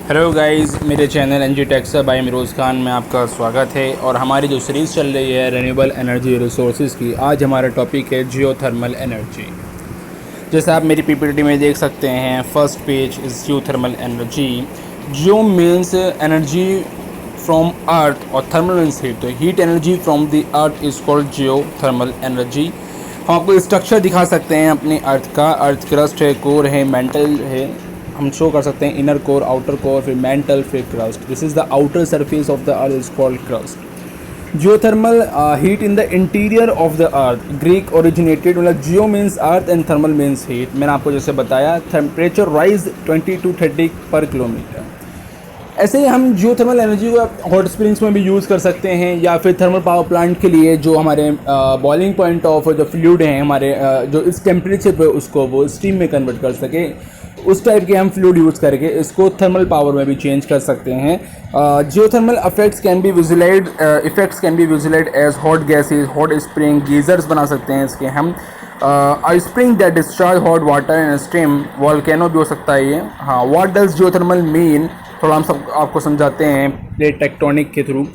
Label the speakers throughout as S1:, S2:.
S1: Hello guys, मेरे channel NG techs by Miroz Khan में आपका स्वागत है। और हमारी जो सीरीज़ चल रही है रिन्यूएबल एनर्जी रिसोर्सेज की, आज हमारा टॉपिक है जियोथर्मल एनर्जी। जैसे आप मेरी पीपीटी में देख सकते हैं, first page is geothermal energy. Geo means energy from earth और थर्मल मीन्स हीट। तो heat energy from the earth is called geothermal energy. हम आपको स्ट्रक्चर दिखा सकते हैं अपने अर्थ का। अर्थ क्रस्ट है, कोर है, मेंटल है। हम शो कर सकते हैं इनर कोर, आउटर कोर, फिर मेंटल, फिर crust. This is the outer surface of the earth is called crust. Geothermal heat in the interior of the earth, Greek originated. मतलब geo means earth and thermal means heat. मैंने आपको जैसे बताया, temperature rise 20 to 30 पर kilometre. ऐसे ही हम geothermal energy को hot springs में भी यूज़ कर सकते हैं, या फिर थर्मल पावर प्लांट के लिए जो हमारे बॉइलिंग पॉइंट ऑफ जो फ्लूइड हैं हमारे, जो इस टेम्परेचर पे उसको वो स्टीम में कन्वर्ट कर सके, उस टाइप के हम फ्लूइड यूज़ करके इसको थर्मल पावर में भी चेंज कर सकते हैं। Geothermal effects can be visualised as hot gases, hot spring, geysers बना सकते हैं इसके हम। Spring that discharge hot water and steam, volcano भी हो सकता है ये। हाँ, व्हाट डज जियोथर्मल मीन, थोड़ा हम सब आपको समझाते हैं प्लेट टेक्टोनिक के थ्रू।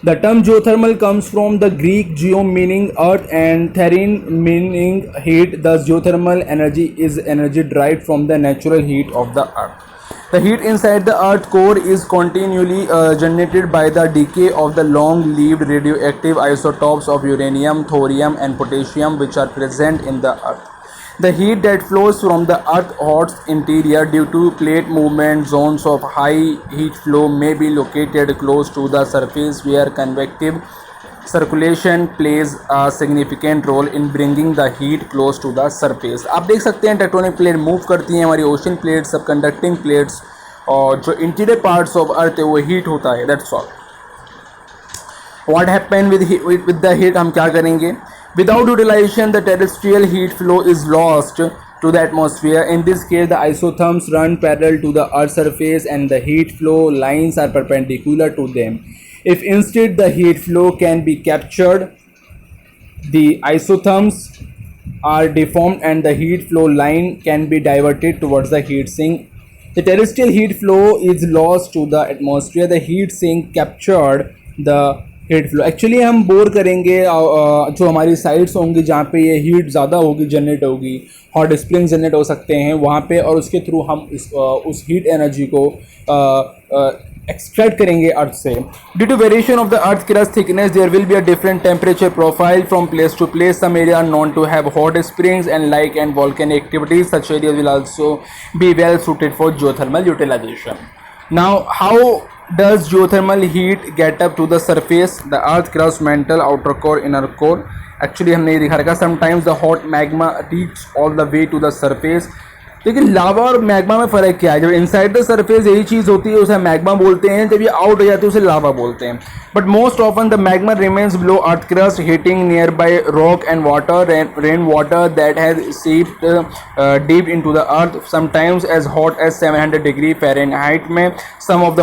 S1: The term geothermal comes from the Greek geo meaning earth and therme meaning heat. Thus geothermal energy is energy derived from the natural heat of the earth. The heat inside the earth core is continually generated by the decay of the long-lived radioactive isotopes of uranium, thorium and potassium which are present in the earth. The heat that flows from the Earth's interior due to plate movement, zones of high heat flow may be located close to the surface where convective circulation plays a significant role in bringing the heat close to the surface. आप देख सकते हैं tectonic plate move करती हैं, हमारी ocean plates, सब conducting plates, और जो इंटीरियर पार्ट्स ऑफ अर्थ है वो हीट होता है। That's all. What happen with the heat, हम क्या करेंगे? Without utilization, the terrestrial heat flow is lost to the atmosphere. In this case, the isotherms run parallel to the Earth's surface and the heat flow lines are perpendicular to them. If instead the heat flow can be captured, the isotherms are deformed and the heat flow line can be diverted towards the heat sink. The terrestrial heat flow is lost to the atmosphere. The heat sink captured the heat flow. Actually हम bore करेंगे जो हमारी sites होंगी जहाँ पे ये heat ज़्यादा होगी, जनरेट होगी, हॉट स्प्रिंग जनरेट हो सकते हैं वहाँ पे, और उसके थ्रू हम उस हीट एनर्जी को एक्सट्रैक्ट करेंगे अर्थ से। Due to variation of the earth crust thickness there will be a different temperature profile from place to place. Some area are known to have hot springs and like and volcanic activities. Such areas will also be well suited for geothermal utilisation. Now how does geothermal heat get up to the surface? The earth crust, mantle, outer core, inner core. Actually हमने ये दिखा रखा, sometimes the hot magma reaches all the way to the surface. लेकिन लावा और magma में फ़र्क क्या है? जब इनसाइड द सरफेस यही चीज़ होती है उसे मैग्मा बोलते हैं, जब ये आउट हो जाती है उसे लावा बोलते हैं। But most often the magma remains below earth crust, heating near by rock and water, rain water that has seeped deep into the earth, sometimes as hot as 700 degree Fahrenheit में। some of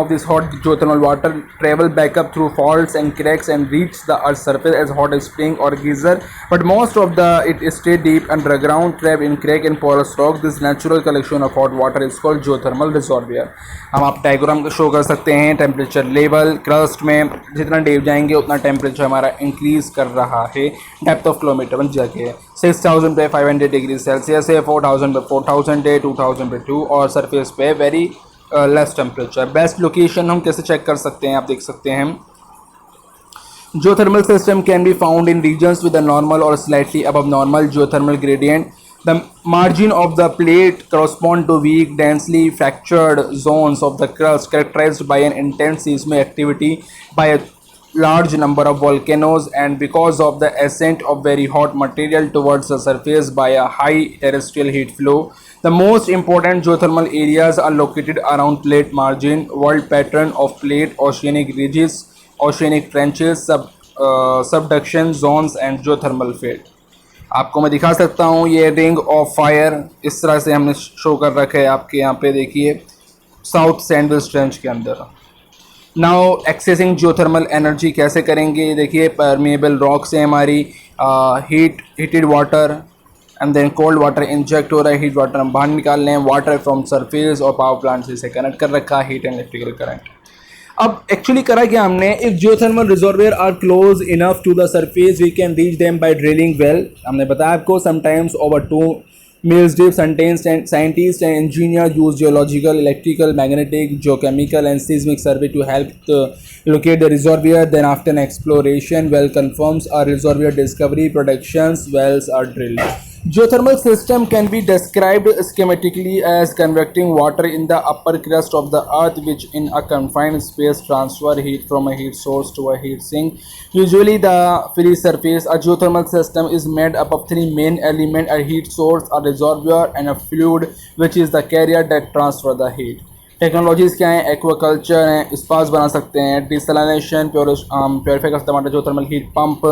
S1: this hot geothermal water travel back up through faults and cracks and reach the earth's surface as hot spring or geyser, but most of it stay deep underground, trapped in crack and porous rocks. This natural collection of hot water is called geothermal reservoir. हम आप diagram show कर सकते हैं। Temperature level crust में जितना deep जाएंगे उतना temperature हमारा इंक्रीज कर रहा है। डेप्थ ऑफ किलोमीटर बन जाके 6000 पे 500 डिग्री सेल्सियस है, 4000 पे 4000 है, 2000 पे 2, और सरफेस पे very less temperature. Best location हम कैसे चेक कर सकते हैं, आप देख सकते हैं। Geothermal system can be found in regions with a normal or slightly above normal geothermal gradient. The margin of the plate correspond to weak, densely fractured zones of the crust characterized by an intense seismic activity by a large number of volcanoes, and because of the ascent of very hot material towards the surface by a high terrestrial heat flow. The most important geothermal areas are located around plate margin, world pattern of plate, oceanic ridges, oceanic trenches, subduction zones and geothermal field. आपको मैं दिखा सकता हूँ ये ring of fire, इस तरह से हमने शो कर रखा है आपके यहाँ पे, देखिए साउथ सैंडविच ट्रेंच के अंदर। नाउ एक्सेसिंग जियोथर्मल एनर्जी कैसे करेंगे, देखिए परमेबल रॉक से हमारी heated water and then cold water inject हो रहा है, हीट वाटर हम बाहर निकाल रहे हैं, वाटर फ्रॉम सरफेस और पावर प्लांट से इसे कनेक्ट कर रखा है, हीट एंड इलेक्ट्रिकल करंट। अब एक्चुअली करा क्या हमने, if geothermal reservoir are close enough to the surface we can reach them by drilling well. हमने बताया आपको sometimes over 2 miles deep scientists and engineers use geological, electrical, magnetic, geochemical and seismic survey to help locate the reservoir. Then after an exploration well confirms a reservoir discovery, productions wells are drilled. Geothermal system can be described schematically as convecting water in the upper crust of the earth, which in a confined space transfer heat from a heat source to a heat sink, usually the free surface. A geothermal system is made up of 3 main elements: a heat source, a reservoir and a fluid which is the carrier that transfer the heat. Technologies क्या हैं, aquaculture हैं, स्पास बना सकते हैं, डिसलाइनेशन, purify का इस्तेमाल, जो thermal heat pump,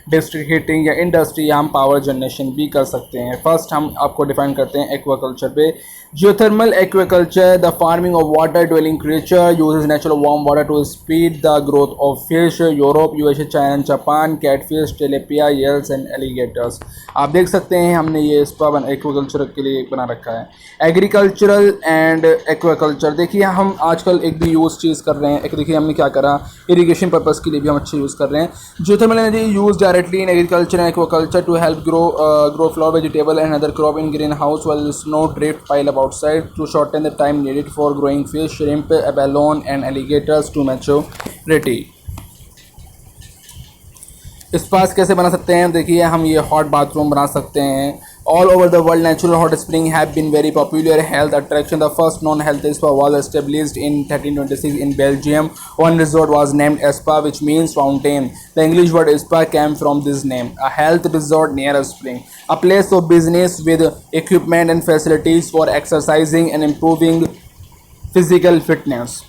S1: district heating या इंडस्ट्री, या हम पावर जनरेशन भी कर सकते हैं। फर्स्ट हम आपको डिफाइन करते हैं एक्वाकल्चर पे। Geothermal aquaculture, the farming of water dwelling creature, uses natural warm water to speed the growth of fish, Europe, USA, China, Japan, catfish, tilapia, eels and alligators. आप देख सकते हैं हमने ये स्पा एक्वाकल्चर के लिए बना रखा है। एग्रीकल्चरल एंड एक्वाकल्चर, देखिए हम आजकल एक भी यूज़ चीज़ कर रहे हैं, एक देखिए हमने क्या करा, इरिगेशन पर्पस के लिए भी हम अच्छे यूज़ कर रहे हैं। Geothermal energy use directly in agriculture and aquaculture to help grow flower, vegetable and other crop in greenhouse while snow drift pile up outside to shorten the time needed for growing fish, shrimp, abalone and alligators to maturity. स्पास कैसे बना सकते हैं, देखिए हम ये hot bathroom बना सकते हैं। All over the world, natural hot springs have been very popular health attraction. The first known health spa was established in 1326 in Belgium. One resort was named Spa, which means fountain. The English word spa came from this name. A health resort near a spring. A place of business with equipment and facilities for exercising and improving physical fitness.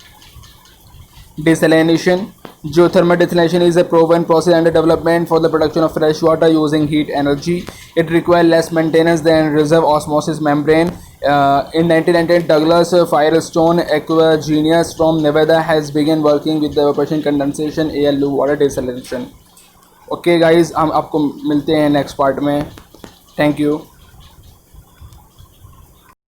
S1: Desalination. Geothermal desalination is a proven process under development for the production of fresh water using heat energy. It requires less maintenance than reserve osmosis membrane. In 1998, Douglas Firestone, aqua genius from Nevada, has begun working with the evaporation, condensation, air, loop water desalination. Okay guys, हम आपको मिलते हैं next part में। Thank you.